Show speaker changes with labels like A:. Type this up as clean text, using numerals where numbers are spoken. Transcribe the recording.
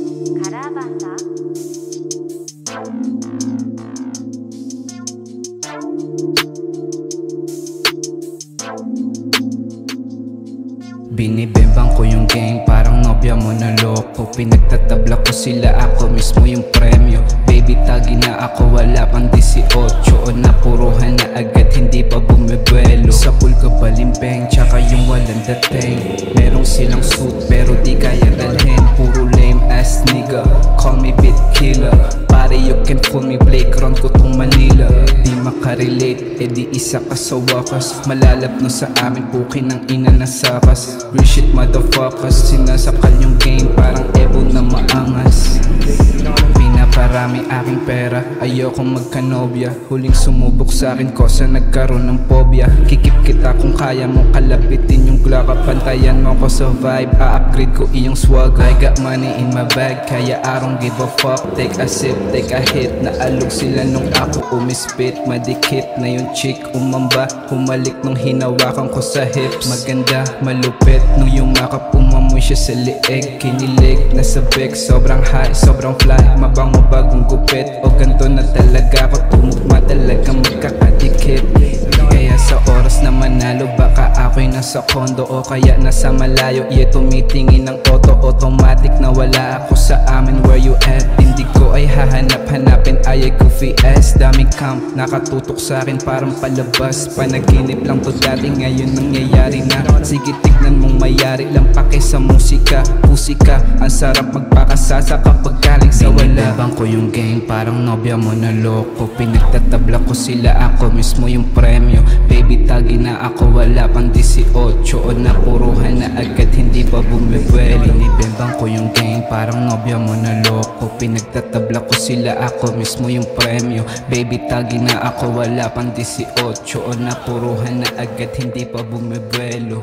A: Karabasa.
B: Binibembang ko yung gang, parang nobya mo na loko. Pinagtatabla ko sila, ako mismo yung premyo. Baby tagi na ako, wala pang 18. O napuruhan na agad, hindi pa bumibuelo. Sa pool ka balimbeng, tsaka yung walang dating. Merong silang suit, pero di kaya dalhin. Puro lame ass nigga, call me beat killer. Pare you can fool me, playground ko tong Manila. Di makarelate, edi isa ka sa wakas. Malalap no sa amin, pukin ng ina na sakas. Real shit motherfuckers, sinasakal yung game parang ebon na maangas. Pinaparami aking pera, ayokong magkanobya. Huling sumubok sa akin ko sa nagkaroon ng phobia. Kikip kita kung kaya mong kalapitin yung Glock. Pantayan mo ko sa vibe, a-upgrade ko iyong swag. I got money in my bag, kaya I don't give a fuck. Take a sip, take a hit, naalog sila nung ako umispit. Madikit na yung chick, umamba, humalik nung hinawakan ko sa hips. Maganda, malupit, nung yumakap umamoy siya sa lieg. Kinilig, nasa bek, sobrang high, sobrang fly. Mabango bagong gupit, o ganto na talaga ako. Tumugma talaga magkakadikit. Kaya sa oras na manalo, baka ako'y nasa kondo o kaya nasa malayo. Iya tumitingin ng automatic na wala ako sa amin. Where you at? Hindi ko ay hahanap-hanapin, ay goofy ass. Daming camp, nakatutok sa akin parang palabas. Panaginip lang to dati, ngayon nangyayari na. Sige tignan mong mayari lang pake sa musika. Pusika, ang sarap magpakasasa kapag galing sa wala. Binibang ko yung gang, parang nobya mo na loko. Pinagtatabla ko sila, ako mismo yung premyo. Baby tagi na ako, wala pang 18. O napuruhan na agad, hindi pa bumibuelo. Binibang ko yung gang, parang nobya mo na loko. Pinagtatabla ko sila, ako mismo yung premyo. Baby tagi na ako, wala pang 18. O napuruhan na agad, hindi pa bumibuelo.